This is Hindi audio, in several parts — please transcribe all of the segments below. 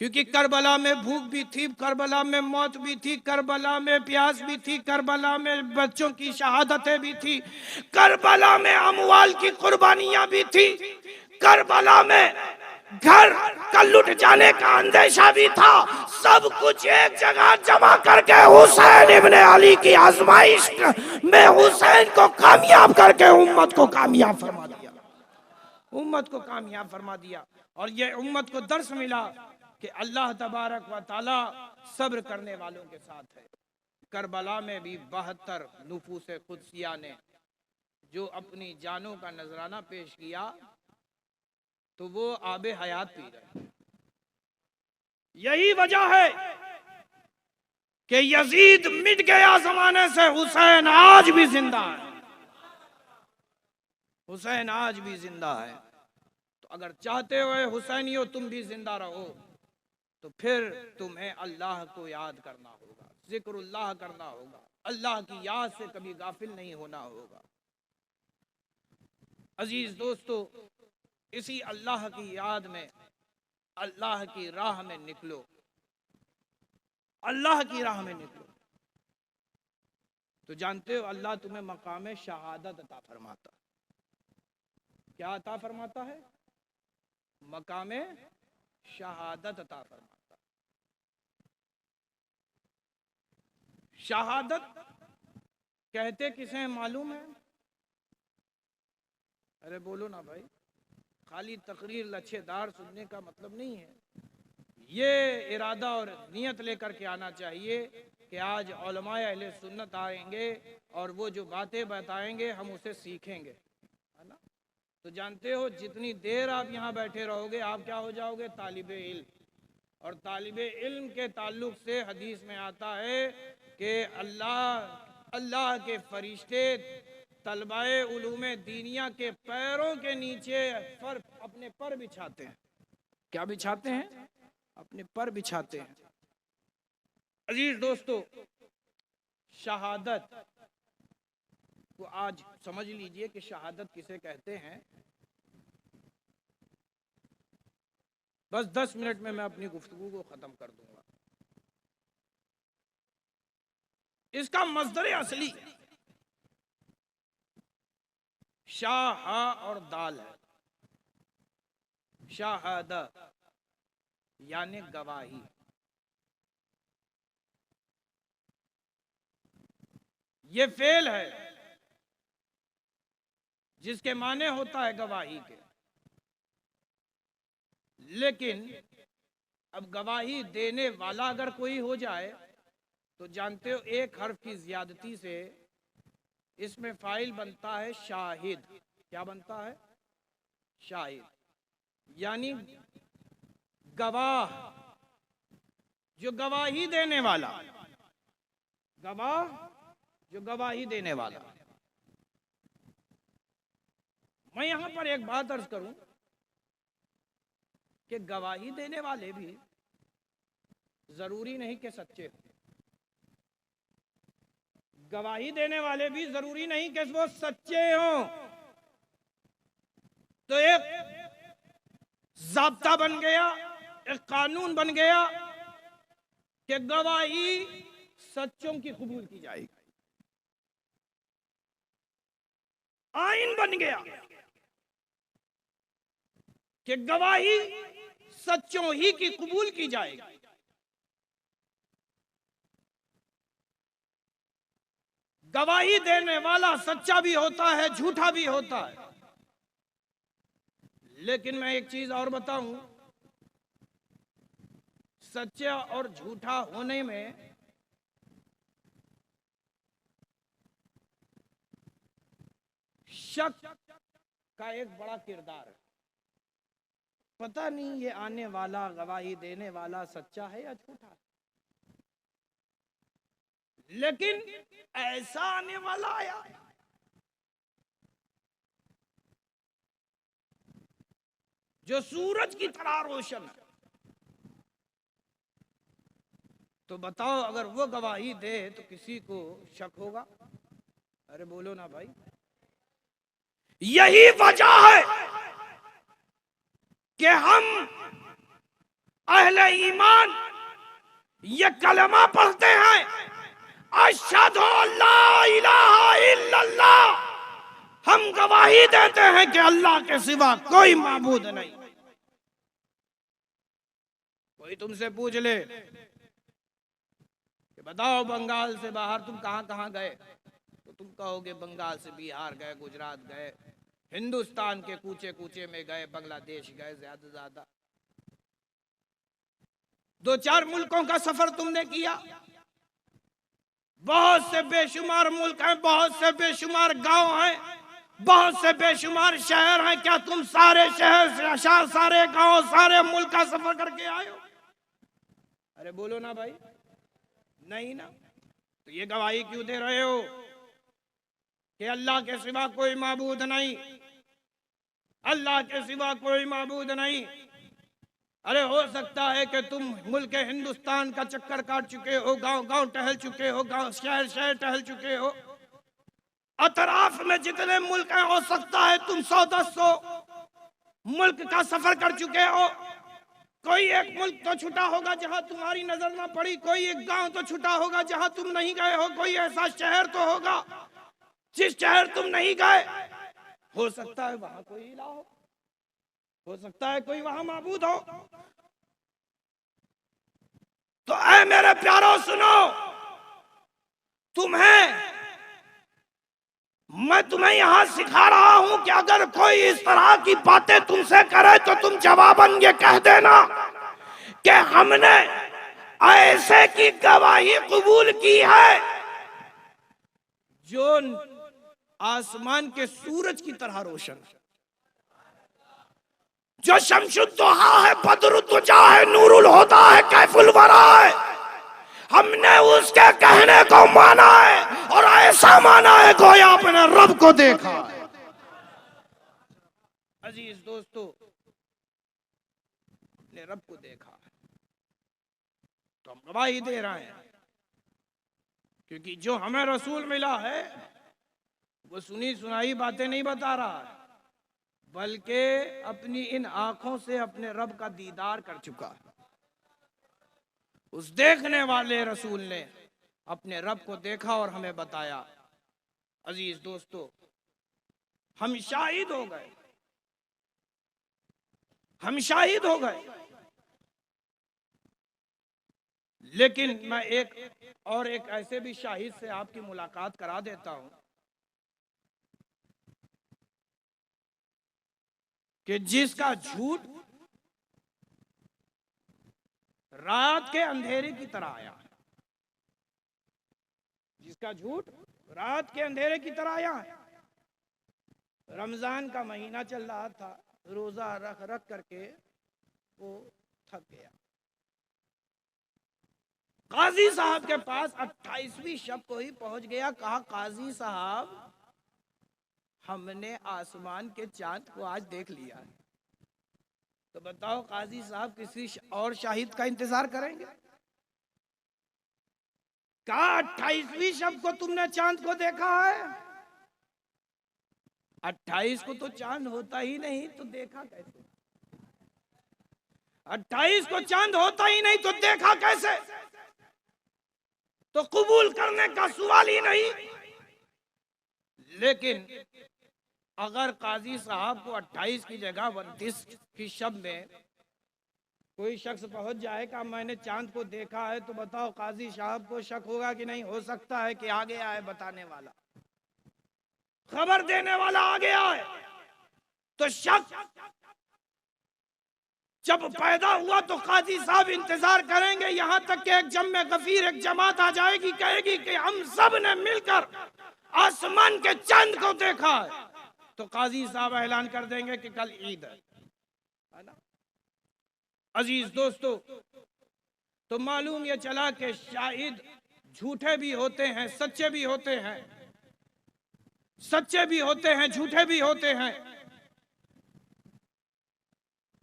क्योंकि करबला में भूख भी थी, करबला में मौत भी थी, करबला में प्यास भी थी, करबला में बच्चों की शहादतें भी थी, करबला में अमवाल की कुर्बानियां भी थी, करबला में घर का लुट जाने का अंदेशा भी था। सब कुछ एक जगह जमा करके हुसैन इब्ने अली की आजमाइश में हुसैन को कामयाब करके उम्मत को कामयाब फरमा दिया, उम्मत को कामयाब फरमा दिया। और ये उम्मत को दर्श मिला कि अल्लाह तबारक व ताला सब्र करने वालों के साथ है। करबला में भी 72 नुफूस कुदसिया ने जो अपनी जानों का नजराना पेश किया तो वो आबे हयात पी रहे। यही वजह है कि यजीद मिट गया जमाने से, हुसैन आज भी जिंदा है, हुसैन आज भी जिंदा है। तो अगर चाहते हो हुसैनियों तुम भी जिंदा रहो तो फिर तुम्हें अल्लाह को याद करना होगा, जिक्रुल्लाह करना होगा, अल्लाह की याद से कभी गाफिल नहीं होना होगा। अजीज दोस्तों, इसी अल्लाह की याद में अल्लाह की राह में निकलो, अल्लाह की राह में निकलो। तो जानते हो अल्लाह तुम्हें मकाम शहादत अता फरमाता। क्या अता फरमाता है? मकाम शहादत अता फरमाता। शहादत कहते किसे मालूम है? अरे बोलो ना भाई, खाली तकरीर लच्छेदार सुनने का मतलब नहीं है। ये इरादा और नियत लेकर के आना चाहिए कि आज उलमाए अहले सुन्नत आएंगे और वो जो बातें बताएंगे हम उसे सीखेंगे, है ना। तो जानते हो जितनी देर आप यहाँ बैठे रहोगे आप क्या हो जाओगे? तालिबे इल्म। और तालिबे इल्म के ताल्लुक से हदीस में आता है कि अल्लाह के फरिश्ते तलबाए उलूमे दीनिया के पैरों के नीचे अपने पर बिछाते हैं। क्या बिछाते हैं? अपने पर बिछाते हैं। अजीज दोस्तों, शहादत को आज समझ लीजिए कि शहादत किसे कहते हैं। बस 10 मिनट में मैं अपनी गुफ्तगू को खत्म कर दूंगा। इसका मस्दर असली शाह और दाल है। शाहादा यानी गवाही। ये फेल है जिसके माने होता है गवाही के। लेकिन अब गवाही देने वाला अगर कोई हो जाए तो जानते हो एक हर्फ की ज्यादती से इसमें फाइल बनता है शाहिद। क्या बनता है? शाहिद, यानी गवाह, जो गवाही देने वाला, गवाह जो गवाही देने वाला। मैं यहां पर एक बात अर्ज करूं कि गवाही देने वाले भी जरूरी नहीं कि सच्चे हो। गवाही देने वाले भी जरूरी नहीं कि वो सच्चे हों। तो एक ज़ाब्ता बन गया, एक कानून बन गया कि गवाही सच्चों की कबूल की जाएगी। आइन बन गया कि गवाही सच्चों ही की कबूल की जाएगी। गवाही देने वाला सच्चा भी होता है, झूठा भी होता है। लेकिन मैं एक चीज और बताऊं, सच्चा और झूठा होने में शक का एक बड़ा किरदार है। पता नहीं ये आने वाला गवाही देने वाला सच्चा है या झूठा है, लेकिन ऐसा आने वाला आया जो सूरज की तरह रोशन है। तो बताओ अगर वो गवाही दे तो किसी को शक होगा? अरे बोलो ना भाई। यही वजह है कि हम अहले ईमान ये कलमा पढ़ते हैं, अशहदु अल्ला इलाहा इल्लल्लाह, हम गवाही देते हैं कि अल्लाह के सिवा कोई माबूद नहीं। कोई तुमसे पूछ ले कि बताओ बंगाल से बाहर तुम कहां कहां गए, तो तुम कहोगे बंगाल से बिहार गए, गुजरात गए, हिंदुस्तान के कूचे कूचे में गए, बांग्लादेश गए, ज्यादा ज्यादा 2-4 मुल्कों का सफर तुमने किया। बहुत से बेशुमार मुल्क हैं, बहुत से बेशुमार गांव हैं, बहुत से बेशुमार शहर हैं। क्या तुम सारे शहर, सारे गांव, सारे मुल्क का सफर करके आए हो? अरे बोलो ना भाई, नहीं ना। तो ये गवाही क्यों दे रहे हो कि अल्लाह के सिवा कोई माबूद नहीं, अल्लाह के सिवा कोई माबूद नहीं? अरे हो सकता है कि तुम मुल्क हिंदुस्तान का चक्कर काट चुके हो, गांव गांव टहल चुके हो, गांव शहर शहर टहल चुके हो, अतराफ में जितने मुल्क हैं हो सकता है तुम 100-200 मुल्क का सफर कर चुके हो। कोई एक मुल्क तो छूटा होगा जहां तुम्हारी नजर ना पड़ी, कोई एक गांव तो छूटा होगा जहां तुम नहीं गए हो, कोई ऐसा शहर तो होगा जिस शहर तुम नहीं गए। हो सकता है वहां कोई इलाह हो सकता है कोई वहां माबूद हो। तो ऐ मेरे प्यारो सुनो, मैं तुम्हें यहां सिखा रहा हूं कि अगर कोई इस तरह की बातें तुमसे करे तो तुम जवाबन ये कह देना कि हमने ऐसे की गवाही कबूल की है जो आसमान के सूरज की तरह रोशन, जो शमशुद्दोहा है, बदरुद्दुजा है, नूरुल हुदा है, कैफुल वरा है। हमने उसके कहने को माना है और ऐसा माना है गोया अपने रब को देखा है। अजीज दोस्तों, अपने रब को देखा है तो हम गवाही दे रहे हैं, क्योंकि जो हमें रसूल मिला है वो सुनी सुनाई बातें नहीं बता रहा है, बल्कि अपनी इन आंखों से अपने रब का दीदार कर चुका है। उस देखने वाले रसूल ने अपने रब को देखा और हमें बताया। अजीज दोस्तों, हम शाहिद हो गए, हम शाहिद हो गए। लेकिन मैं एक ऐसे भी शाहिद से आपकी मुलाकात करा देता हूं कि जिसका झूठ रात के अंधेरे की तरह आया, जिसका झूठ रात के अंधेरे की तरह आया है। रमजान का महीना चल रहा था, रोजा रख रख करके वो थक गया। काजी साहब के पास 28वीं शब को ही पहुंच गया। कहा, काजी साहब हमने आसमान के चांद को आज देख लिया है। तो बताओ काजी साहब किसी और शाहिद का इंतजार करेंगे? कहा 28वीं शब को तुमने चांद को देखा है? 28 को तो चांद होता ही नहीं, तो देखा कैसे? 28 को चांद होता ही नहीं तो देखा कैसे? तो कबूल करने का सवाल ही नहीं। लेकिन अगर काजी साहब को 28 की जगह 29 की शब में कोई शख्स पहुंच जाएगा मैंने चांद को देखा है, तो बताओ काजी साहब को शक होगा कि नहीं? हो सकता है कि आगे आए बताने वाला, खबर देने वाला आगे आए, तो शक जब पैदा हुआ तो काजी साहब इंतजार करेंगे यहां तक कि एक जम्मे गफीर, एक जमात आ जाएगी, कहेगी कि हम सब ने मिलकर आसमान के चांद को देखा है। तो काजी साहब ऐलान कर देंगे कि कल ईद है ना। अजीज दोस्तों, तो मालूम ये चला कि शाहिद झूठे भी होते हैं, सच्चे भी होते हैं, सच्चे भी होते हैं, झूठे भी होते हैं।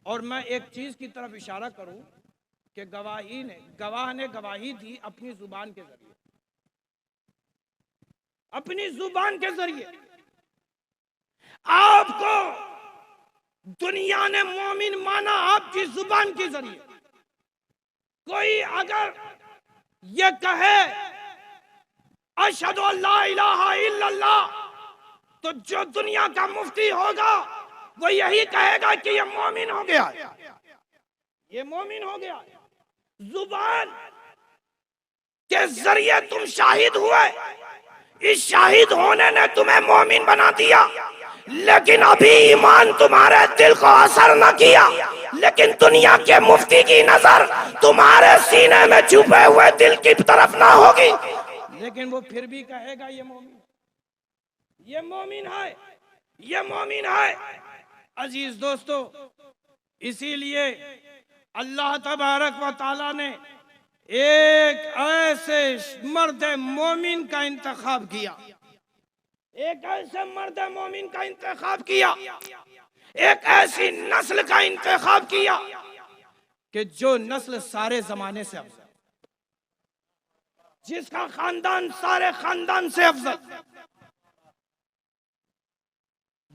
और मैं एक चीज की तरफ इशारा करूं कि गवाह ने गवाही दी अपनी जुबान के जरिए, अपनी जुबान के जरिए। आपको दुनिया ने मोमिन माना आपकी जुबान के जरिए, कोई अगर ये कहे अशहदु अल्ला इलाहा इल्लल्लाह, तो जो दुनिया का मुफ्ती होगा वो यही कहेगा कि ये मोमिन हो गया, ये मोमिन हो गया। जुबान के जरिए तुम शाहिद हुए, इस शाहिद होने ने तुम्हें मोमिन बना दिया, लेकिन अभी ईमान तुम्हारे दिल को असर न किया। लेकिन दुनिया के मुफ्ती की नजर तुम्हारे सीने में छुपे हुए दिल की तरफ ना होगी, लेकिन वो फिर भी कहेगा ये मोमिन, ये मोमिन है, ये मोमिन है। अजीज दोस्तों, इसीलिए अल्लाह तबारक व तआला ने एक ऐसे मर्द मोमिन का इंतखाब किया, एक ऐसे मर्द मोमिन का इंतखाब किया, एक ऐसी नस्ल का इंतखाब किया कि जो नस्ल सारे जमाने से अफजल, जिसका खानदान सारे खानदान से अफजल,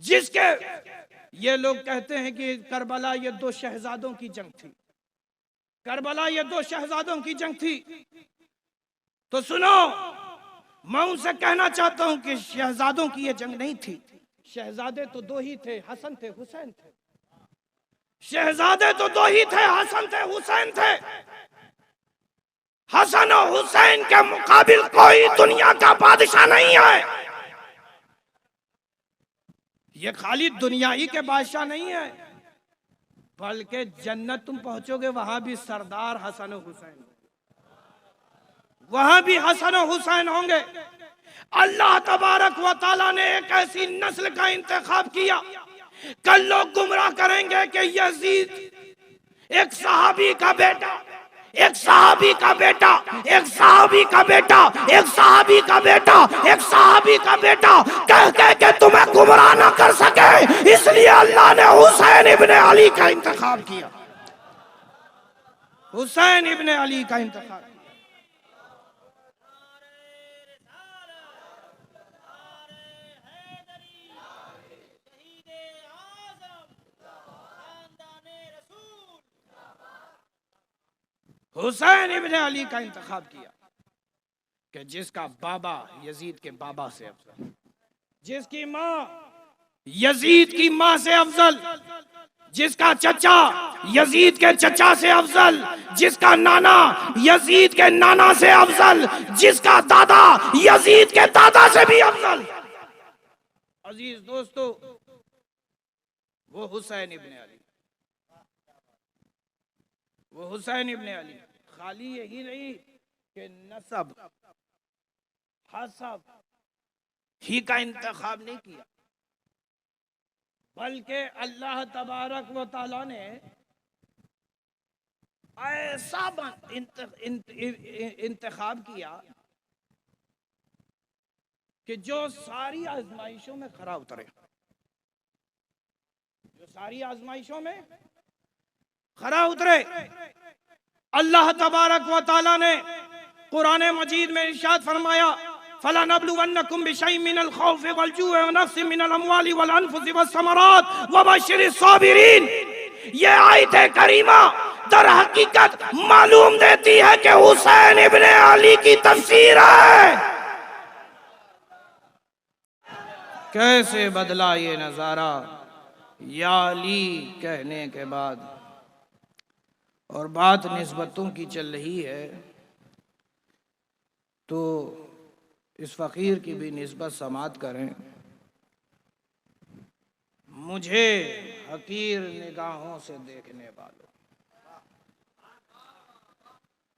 जिसके ये लोग कहते हैं कि करबला ये दो शहजादों की जंग थी, करबला ये दो शहजादों की जंग थी। तो सुनो, मैं उनसे कहना चाहता हूं कि शहजादों की ये जंग नहीं थी। शहजादे तो दो ही थे, हसन थे, हुसैन थे। शहजादे तो दो ही थे, हसन थे, हुसैन थे। हसन और हुसैन के मुकाबिल कोई दुनिया का बादशाह नहीं है। ये खाली दुनिया ही के बादशाह नहीं है, बल्कि जन्नत तुम पहुंचोगे वहां भी सरदार हसन और हुसैन, वहां भी हसन और हुसैन होंगे। अल्लाह तबारक व तआला ने एक ऐसी नस्ल का इंतखाब किया। कल लोग गुमराह करेंगे कि यजीद एक सहाबी का बेटा, एक सहाबी का बेटा, एक सहाबी का बेटा, एक सहाबी का बेटा, एक सहाबी का बेटा कह कह के तुम्हें गुमराह ना कर सके, इसलिए अल्लाह ने हुसैन इब्ने अली का इंतखाब किया, हुसैन इब्ने अली का इंतखाब। हुसैन इब्ने अली का इंतखाब किया कि जिसका बाबा यजीद के बाबा से अफजल, जिसकी माँ यजीद की माँ से अफजल, जिसका चचा यजीद के चचा से अफजल, जिसका नाना यजीद के नाना से अफजल, जिसका दादा यजीद के दादा से भी अफजल। अजीज दोस्तों, वो हुसैन इब्ने अली, वो हुसैन इब्ने अली खाली यही नहीं कि नसब हसब ही का इंतखाब नहीं किया, बल्कि अल्लाह तबारक व तआला ने ऐसा इंतखाब किया कि जो सारी आजमाइशों में खरा उतरे, जो सारी आजमाइशों में खरा उतरे। अल्लाह तबारक व तआला ने कुरान मजीद में इरशाद फरमाया, फलनब्लुवन्नकुम बिशैइन मिनल खौफि वल जू'i व नक्सिन मिनल अमवालि वल अनफुसि वस समरात व बशिरिस साबिरीन। ये आयत करीमा दर हकीकत मालूम देती है कि हुसैन इब्ने अली की तफसीर है। कैसे बदला ये नजारा या अली कहने के बाद। और बात निस्बतों की चल रही है, तो इस फकीर की भी निस्बत समात करें। मुझे हकीर निगाहों से देखने वालों,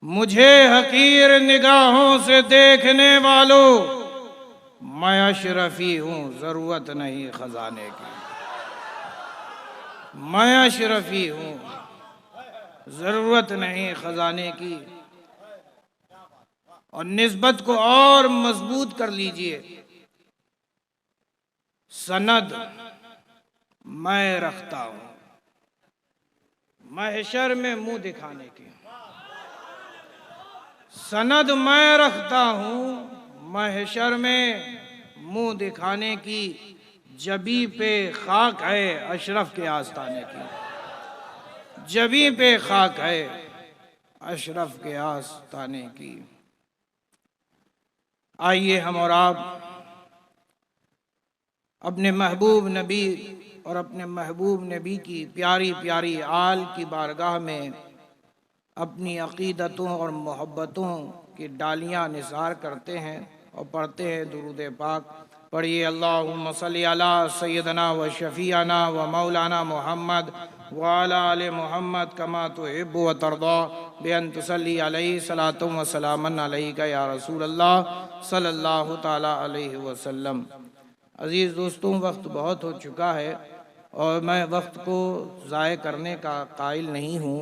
मुझे हकीर निगाहों से देखने वालों, मैं अशरफी हूँ, जरूरत नहीं खजाने की। मैं अशरफी हूँ, जरूरत नहीं खजाने की। और निस्बत को और मजबूत कर लीजिए। सनद मैं रखता हूं महशर में मुंह दिखाने की, सनद मैं रखता हूं महशर में मुंह दिखाने की। जबी पे खाक है अशरफ के आस्ताने की, जबी पे खाक है अशरफ के आस्ताने की। आइए हम और आप अपने महबूब नबी और अपने महबूब नबी की प्यारी प्यारी आल की बारगाह में अपनी अक़ीदतों और मोहब्बतों की डालियाँ निसार करते हैं और पढ़ते हैं दुरूद पाक। पढ़िए अल्लाहुम्मा सल्ली अला सय्यदना व शफ़ीअना व मौलाना मुहम्मद व अला आले मुहम्मद कमा तुहिब्बु व तर्दा बिअन तुसल्ली अलैहि सलातुम व सलामन अलैका या रसूल अल्लाह सल्लल्लाहु तआला अलैहि वसल्लम। अज़ीज़ दोस्तों, वक्त बहुत हो चुका है और मैं वक्त को ज़ाय करने का कायल नहीं हूँ।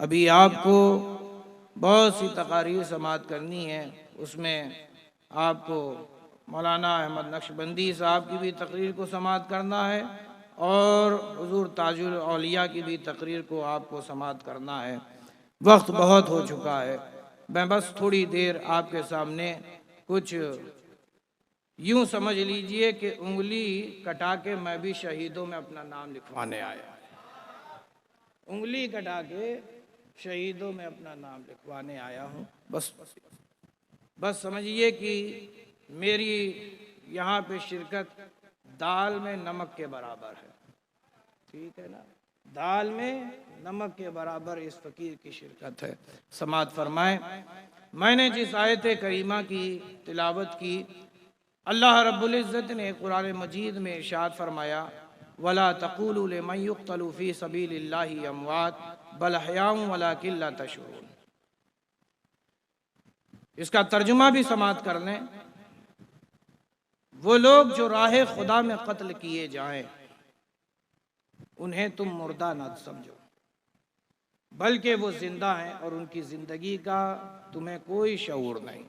अभी आपको बहुत सी तकारीर समाअत करनी है, उसमें आपको मौलाना अहमद नक्शबंदी साहब की भी तकरीर को समाअत करना है और हुज़ूर ताजुल औलिया की भी तकरीर को आपको समाअत करना है। वक्त बहुत हो चुका है। मैं बस थोड़ी देर आपके सामने कुछ यूं समझ लीजिए कि उंगली कटा के मैं भी शहीदों में अपना नाम लिखवाने आया। उंगली कटा के शहीदों में अपना नाम लिखवाने आया हूँ। बस समझिए कि मेरी यहाँ पे शिरकत दाल में नमक के बराबर है, ठीक है ना। दाल में नमक के बराबर इस फ़कीर की शिरकत है। समाअत फरमाएं। मैंने जिस आयत करीमा की तिलावत की, अल्लाह रब्बुल इज़्ज़त ने कुरान मजीद में इरशाद फरमाया, वला तक़ूलू लिमन युक़्तलू फ़ी सबीलिल्लाहि अमवात बल अहयाउन वलाकिन ला तशऊरून। इसका तर्जुमा भी समाअत कर लें। वो लोग जो राह खुदा में कत्ल किए जाएं, उन्हें तुम मुर्दा न समझो, बल्कि वो जिंदा हैं और उनकी जिंदगी का तुम्हें कोई शऊर नहीं।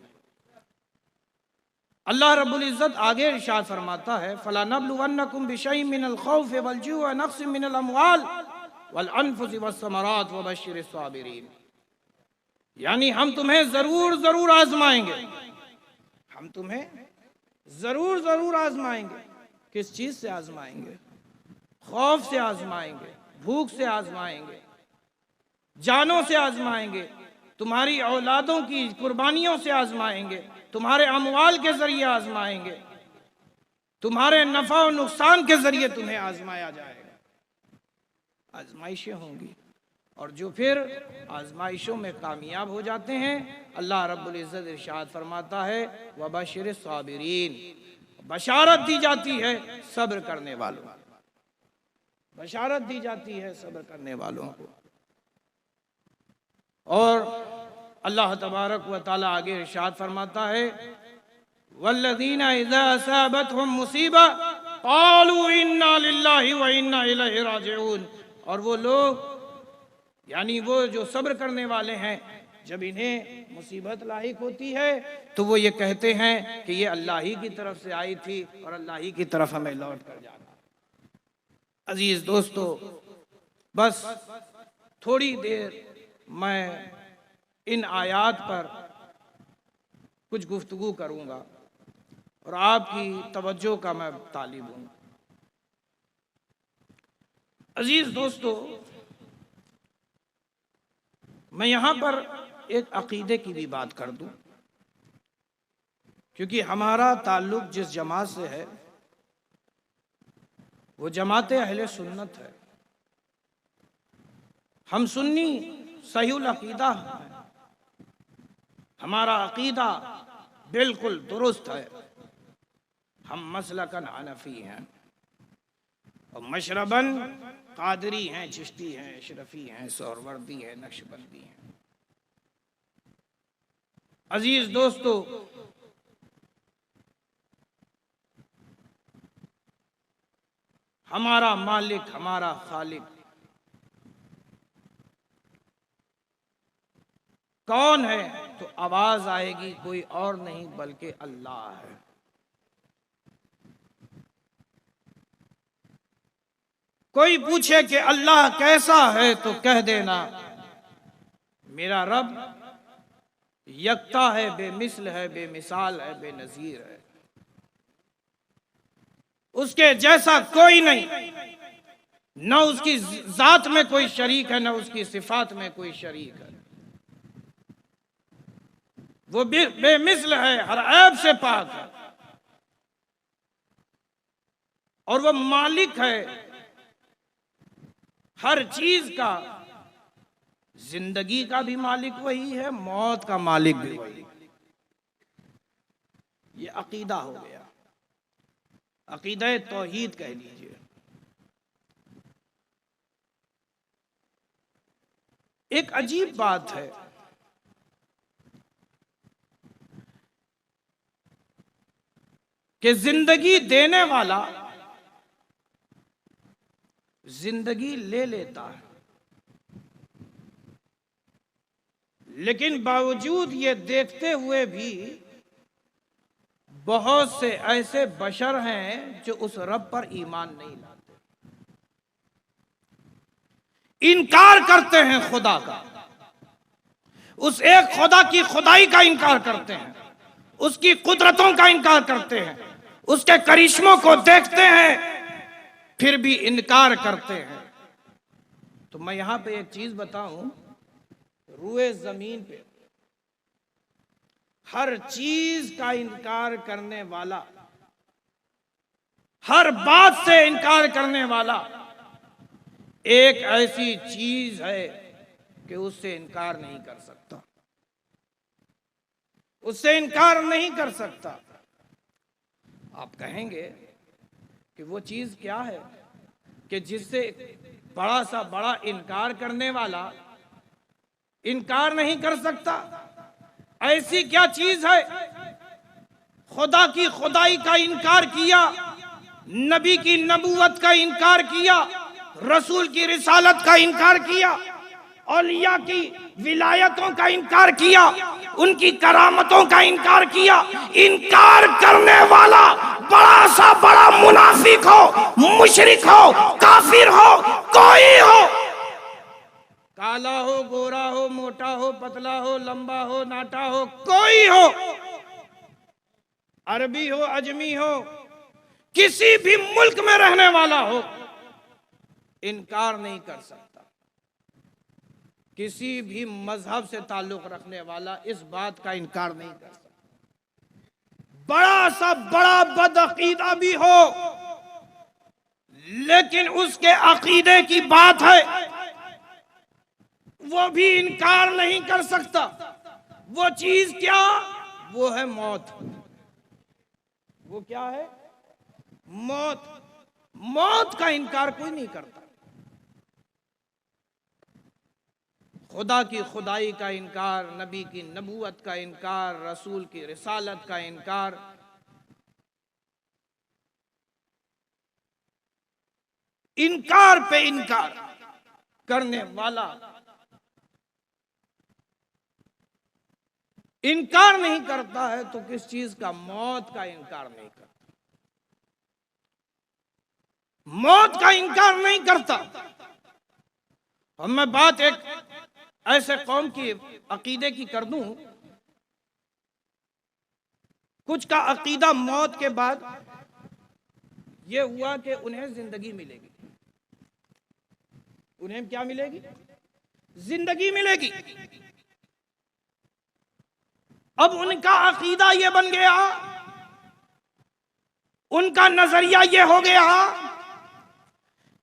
अल्लाह रब्बुल इज़्ज़त आगे इरशाद फरमाता है, फला नब्लुवन्नकुम बिशैइन मिनल खौफ़ि वल जु'i व नक़्सिन मिनल अमवाल वल अनफुसि वस्समरात व बश्शिरिस साबिरीन। यानी हम तुम्हें जरूर जरूर आजमाएंगे, हम तुम्हें जरूर जरूर आजमाएंगे। किस चीज से आजमाएंगे? खौफ से आजमाएंगे, भूख से आजमाएंगे, जानों से आजमाएंगे, तुम्हारी औलादों की कुर्बानियों से आजमाएंगे, तुम्हारे अमवाल के जरिए आजमाएंगे, तुम्हारे नफा और नुकसान के जरिए तुम्हें आजमाया जाएगा। आजमाइशें होंगी और जो फिर आजमाइशों में कामयाब हो जाते हैं, अल्लाह रब्बुल इज़्ज़त इरशाद फरमाता है, वबशिरिस साबिरीन, बशारत दी जाती है सब्र करने वालों, बशारत दी जाती है सब्र करने वालों को। और अल्लाह तबारक व तआला आगे इरशाद फरमाता है, वल्लज़ीना इज़ा असाबतहुम मुसीबा क़ालू इन्ना लिल्लाहि व इन्ना इलैहि राजिऊन। और वो लोग यानी वो जो सब्र करने वाले हैं, जब इन्हें मुसीबत लाहिक होती है तो वो ये कहते हैं कि ये अल्लाह ही की तरफ से आई थी और अल्लाह ही की तरफ हमें लौट कर जाना। अजीज दोस्तों, बस थोड़ी देर मैं इन आयात पर कुछ गुफ्तगू करूंगा और आपकी तवज्जो का मैं तालिब हूं। अजीज दोस्तों, मैं यहां पर एक अकीदे की भी बात कर दूं, क्योंकि हमारा ताल्लुक जिस जमात से है वो जमात अहले सुन्नत है। हम सुन्नी सहीउल अकीदा हैं, हमारा अकीदा बिल्कुल दुरुस्त है। हम मसलकन हनफी हैं और मशरबन कादरी हैं, चिश्ती हैं, अशरफी हैं, सोहरवर्दी हैं, नक्शबंदी हैं। अजीज दोस्तों, हमारा मालिक, हमारा खालिक कौन है? तो आवाज आएगी, कोई और नहीं बल्कि अल्लाह है। कोई पूछे कि अल्लाह कैसा है तो कह देना, मेरा रब यकता है, बेमिसल है, बेमिसाल है, बेनजीर है। उसके जैसा कोई नहीं, न उसकी जात में कोई शरीक है, न उसकी सिफात में कोई शरीक है। वो बेमिसल है, हर ऐब से पाक है, और वो मालिक है हर चीज का। जिंदगी का भी मालिक वही है, मौत का मालिक भी वही। ये अकीदा हो गया, अकीदा तौहीद कह लीजिए। एक अजीब बात है कि जिंदगी देने वाला जिंदगी ले लेता है, लेकिन बावजूद ये देखते हुए भी बहुत से ऐसे बशर हैं जो उस रब पर ईमान नहीं लाते, इनकार करते हैं खुदा का, उस एक खुदा की खुदाई का इनकार करते हैं, उसकी कुदरतों का इनकार करते हैं, उसके करिश्मों को देखते हैं फिर भी इनकार करते हैं। तो मैं यहां पे एक चीज बताऊं, रूए जमीन पे हर चीज का इनकार करने वाला, हर बात से इनकार करने वाला एक ऐसी चीज है कि उससे इनकार नहीं कर सकता, उससे इनकार नहीं कर सकता। आप कहेंगे कि वो चीज क्या है कि जिससे बड़ा सा बड़ा इनकार करने वाला इनकार नहीं कर सकता? ऐसी क्या चीज है? खुदा की खुदाई का इनकार किया, नबी की नबूवत का इनकार किया, रसूल की रिसालत का इनकार किया, औलिया की विलायतों का इनकार किया, उनकी करामतों का इनकार किया। इनकार करने वाला बड़ा सा बड़ा मुनाफिक हो, मुशरिक हो, काफिर हो, कोई हो, काला हो, गोरा हो, मोटा हो, पतला हो, लंबा हो, नाटा हो, कोई हो, अरबी हो, अजमी हो, किसी भी मुल्क में रहने वाला हो, इनकार नहीं कर सकता। किसी भी मजहब से ताल्लुक रखने वाला इस बात का इनकार नहीं कर सकता। बड़ा सा बड़ा बदअकीदा भी हो, लेकिन उसके अकीदे की बात है, वो भी इनकार नहीं कर सकता। वो चीज क्या? वो है मौत। वो क्या है? मौत। मौत का इनकार कोई नहीं करता। खुदा की खुदाई का इनकार, नबी की नबूवत का इनकार, रसूल की रिसालत का इनकार, इनकार पे इनकार करने वाला इनकार नहीं करता है तो किस चीज का? मौत का इनकार नहीं करता। मौत का इनकार नहीं करता। और मैं बात एक ऐसे कौम की अकीदे की कर दूं, कुछ का अकीदा मौत के बाद यह हुआ कि उन्हें जिंदगी मिलेगी। उन्हें क्या मिलेगी? जिंदगी मिलेगी। अब उनका अकीदा यह बन गया, उनका नजरिया यह हो गया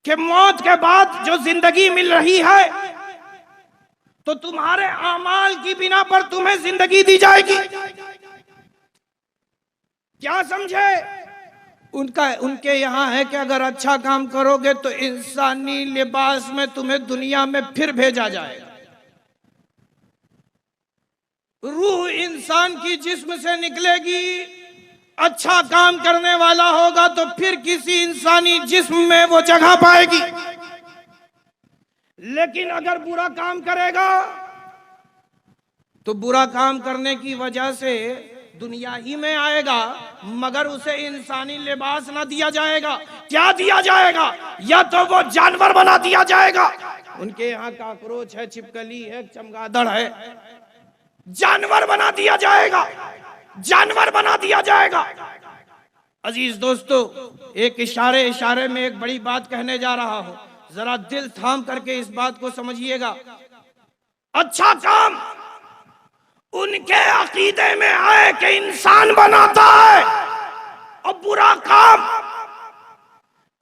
कि मौत के बाद जो जिंदगी मिल रही है तो तुम्हारे आमाल की बिना पर तुम्हें जिंदगी दी जाएगी। क्या समझे? उनके यहां है कि अगर अच्छा काम करोगे तो इंसानी लिबास में तुम्हें दुनिया में फिर भेजा जाएगा। रूह इंसान की जिस्म से निकलेगी, अच्छा काम करने वाला होगा तो फिर किसी इंसानी जिस्म में वो जगह पाएगी। लेकिन अगर बुरा काम करेगा तो बुरा काम करने की वजह से दुनिया ही में आएगा, मगर उसे इंसानी लिबास ना दिया जाएगा। क्या दिया जाएगा? या तो वो जानवर बना दिया जाएगा। उनके यहाँ काकरोच है, छिपकली है, चमगादड़ है, जानवर बना दिया जाएगा, जानवर बना दिया जाएगा। अजीज दोस्तों, एक इशारे में एक बड़ी बात कहने जा रहा हूं, जरा दिल थाम करके इस बात को समझिएगा। अच्छा काम उनके अकीदे में है कि इंसान बनाता है और बुरा काम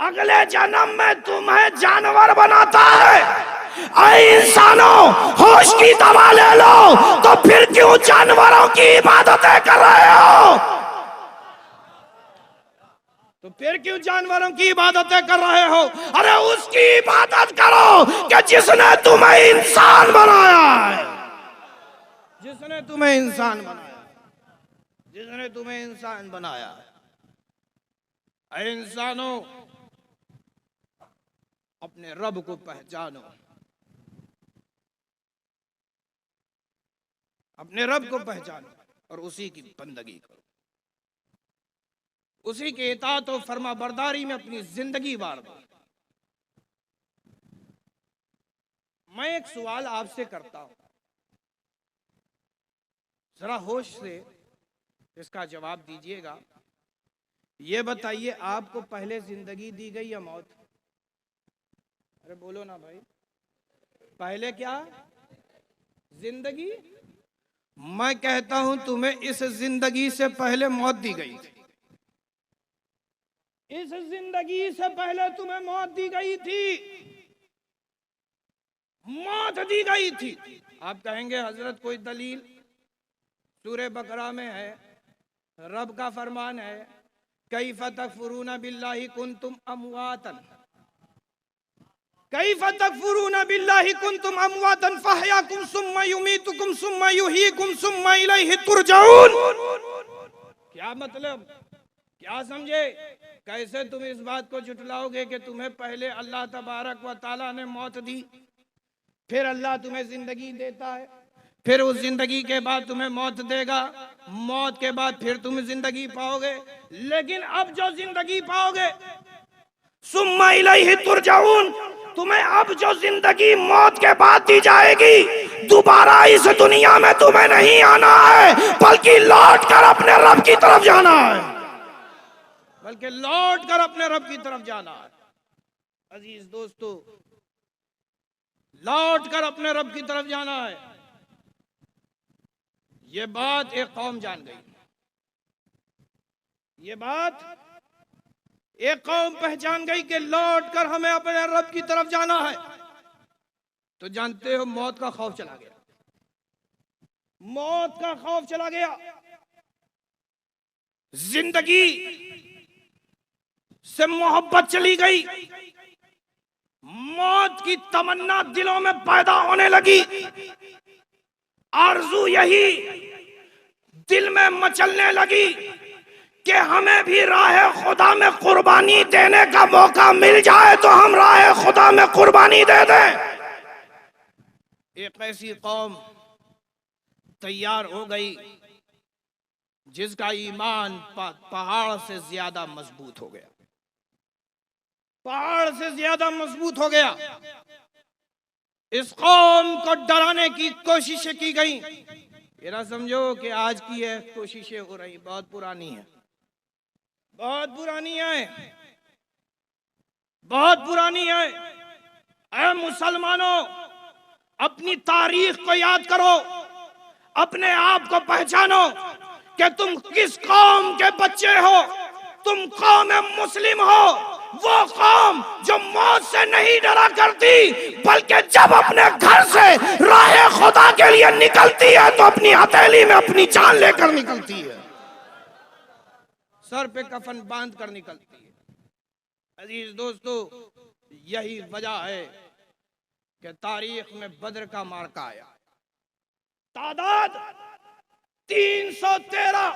अगले जन्म में तुम्हें जानवर बनाता है। ऐ इंसानों, होश की दवा ले लो, तो फिर क्यों जानवरों की इबादतें कर रहे हो? तो फिर क्यों जानवरों की इबादतें कर रहे हो? अरे उसकी इबादत करो कि जिसने तुम्हें इंसान बनाया है, जिसने तुम्हें इंसान बनाया, जिसने तुम्हें इंसान बनाया है। ऐ इंसानों, अपने रब को पहचानो, अपने रब को पहचानो और उसी की बंदगी करो, उसी के इताअत और फर्मा बरदारी में अपनी जिंदगी वार दो। मैं एक सवाल आपसे करता हूं, जरा होश से इसका जवाब दीजिएगा। ये बताइए, आपको पहले जिंदगी दी गई या मौत? अरे बोलो ना भाई, पहले क्या? जिंदगी। मैं कहता हूं तुम्हें इस जिंदगी से पहले मौत दी गई थी। इस जिंदगी से पहले तुम्हें मौत दी गई थी, मौत दी गई थी। आप कहेंगे हजरत कोई दलील? सूरह बकरा में है, रब का फरमान है, कैफ तकफुरून बिल्लाहि कुंतुम अमवातन, कैफ तकफुरून बिल्लाहि कुंतुम अमवातन फहयाकुम सुम्मा युमीतुकुम सुम्मा युहीकुम सुम्मा इलैहि तुरजाऊन। क्या मतलब, क्या समझे? कैसे तुम इस बात को जुटलाओगे कि तुम्हें पहले अल्लाह तबारक व तआला ने मौत दी, फिर अल्लाह तुम्हें जिंदगी देता है, फिर उस जिंदगी के बाद तुम्हें मौत देगा, मौत के बाद फिर तुम जिंदगी पाओगे। लेकिन अब जो जिंदगी पाओगे, सुम्मा इलैहि तुरजाऊन, तुम्हें अब जो जिंदगी मौत के बाद दी जाएगी, दोबारा इस दुनिया में तुम्हें नहीं आना है, बल्कि लौट कर अपने रब की तरफ जाना है, बल्कि लौट कर अपने रब की तरफ जाना है। अजीज दोस्तों, लौट कर अपने रब की तरफ जाना है। ये बात एक कौम जान गई, ये बात एक कौम पहचान गई कि लौट कर हमें अपने रब की तरफ जाना है। तो जानते हो, मौत का खौफ चला गया, मौत का खौफ चला गया। जिंदगी से मोहब्बत चली गई, मौत की तमन्ना दिलों में पैदा होने लगी। आरज़ू यही दिल में मचलने लगी कि हमें भी राह खुदा में कुर्बानी देने का मौका मिल जाए तो हम राह खुदा में कुर्बानी दे दें। एक ऐसी कौम तैयार हो गई जिसका ईमान पहाड़ से ज्यादा मजबूत हो गया, पहाड़ से ज्यादा मजबूत हो गया। इस कौम को डराने की कोशिशें की गई। ये ना समझो कि आज की है कोशिशें हो रही, बहुत पुरानी है, बहुत पुरानी है, बहुत पुरानी है। ऐ मुसलमानों, अपनी तारीख को याद करो, अपने आप को पहचानो कि तुम किस कौम के बच्चे हो। तुम कौम मुस्लिम हो, वो कौम जो मौत से नहीं डरा करती, बल्कि जब अपने घर से राह खुदा के लिए निकलती है तो अपनी हथेली में अपनी जान लेकर निकलती है, सर पे कफन बांध कर निकलती है। अजीज दोस्तों, यही वजह है कि तारीख में बद्र का मार्का आया। तादाद 313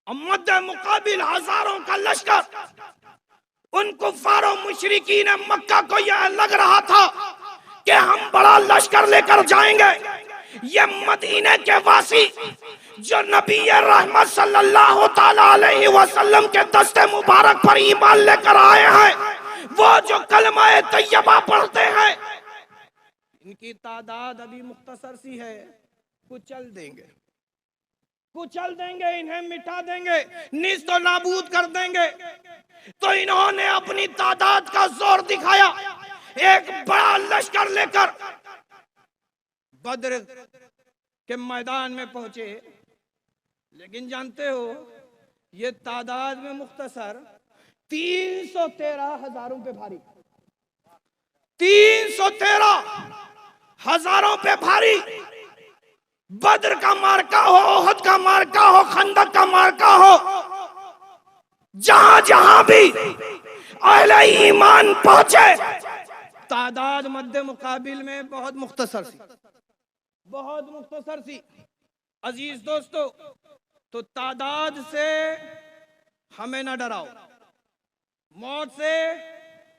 और मद्दे मुकाबिल हजारों का लश्कर। उन कुफ्फारों मुशरिकीन मक्का को यह लग रहा था कि हम बड़ा लश्कर लेकर जाएंगे। ये मदीने के वासी जो नबी रहमत सल्लल्लाहु ताला अलैहि वसल्लम के दस्ते मुबारक पर ईमान लेकर आए हैं, वो जो कलमा तैयबा पढ़ते हैं, इनकी तादाद अभी मुख्तसर सी है। कुचल देंगे, कुचल देंगे, इन्हें मिटा देंगे, निस्तो नाबूद कर देंगे। तो इन्होंने अपनी तादाद का जोर दिखाया, एक बड़ा लश्कर लेकर बद्र के मैदान में पहुंचे, लेकिन जानते हो ये तादाद में मुख्तसर 313 हजारों पे भारी, 313 हजारों पे भारी। बद्र का मार्का हो, ओहद का मार्का हो, खंदक का मार्का हो, जहां जहां भी अहले ईमान पहुंचे, तादाद मद्दे मुकाबिल में बहुत मुख्तसर सी, बहुत मुख्तसर सी। अजीज दोस्तों, तो तादाद से हमें ना डराओ, मौत से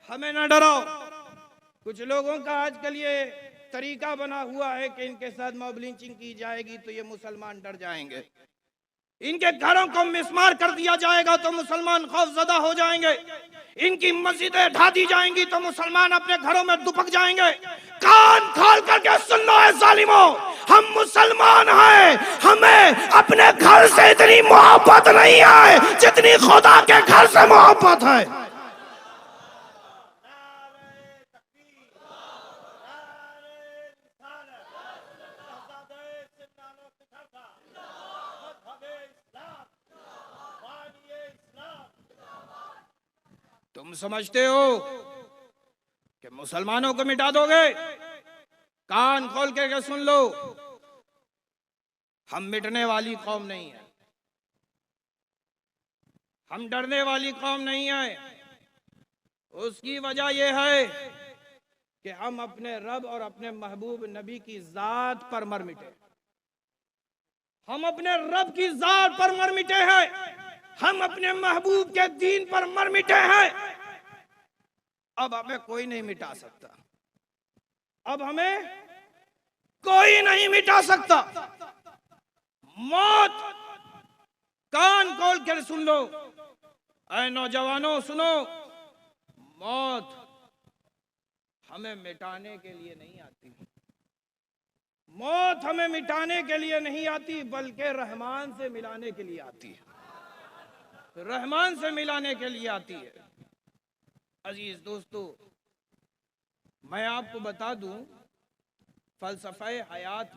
हमें ना डराओ। कुछ लोगों का आजकल ये तरीका बना हुआ है कि इनके साथ मॉब लिंचिंग की जाएगी तो ये मुसलमान डर जाएंगे, इनके घरों को मिसमार कर दिया जाएगा तो मुसलमान खौफजदा हो जाएंगे, इनकी मस्जिदें ढा दी जाएंगी तो मुसलमान अपने घरों में दुबक जाएंगे। कान खोल करके सुन लो ऐ जालिमों, हम मुसलमान हैं, हमें अपने घर से इतनी मोहब्बत नहीं है जितनी खुदा के घर से मोहब्बत है। तुम समझते हो कि मुसलमानों को मिटा दोगे? कान खोल के सुन लो, हम मिटने वाली कौम नहीं है, हम डरने वाली कौम नहीं है। उसकी वजह यह है कि हम अपने रब और अपने महबूब नबी की जात पर मर मिटे, हम अपने रब की जात पर मर मिटे हैं, हम अपने महबूब के दीन पर मर मिटे हैं। अब हमें कोई नहीं मिटा सकता, अब हमें कोई नहीं मिटा सकता। मौत, कान खोल कर सुन लो ऐ नौजवानों, सुनो, मौत हमें मिटाने के लिए नहीं आती, मौत हमें मिटाने के लिए नहीं आती, बल्कि रहमान से मिलाने के लिए आती है, रहमान से मिलाने के लिए आती है। अजीज दोस्तों, मैं आपको बता दूं फलसफे हयात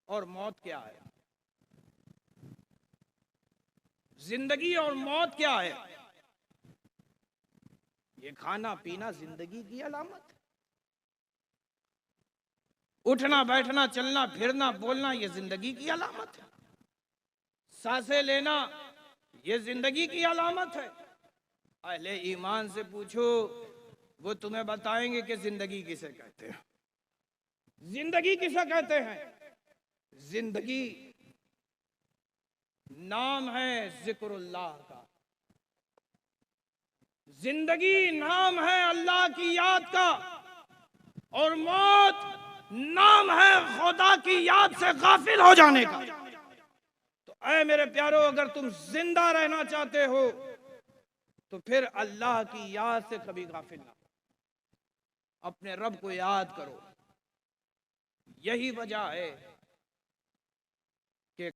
और मौत क्या है, जिंदगी और मौत क्या है। ये खाना पीना जिंदगी की अलामत है, उठना बैठना चलना फिरना बोलना ये जिंदगी की अलामत है, सांसें लेना ये जिंदगी की अलामत है। अहले ईमान से पूछो, वो तुम्हें बताएंगे कि जिंदगी किसे कहते हैं, जिंदगी किसे कहते हैं। जिंदगी नाम है जिक्रुल्लाह का, जिंदगी नाम है अल्लाह की याद का, और मौत नाम है खुदा की याद से गाफिल हो जाने का। तो ऐ मेरे प्यारो, अगर तुम जिंदा रहना चाहते हो तो फिर अल्लाह की याद से कभी गाफिल ना, अपने रब को याद करो। यही वजह है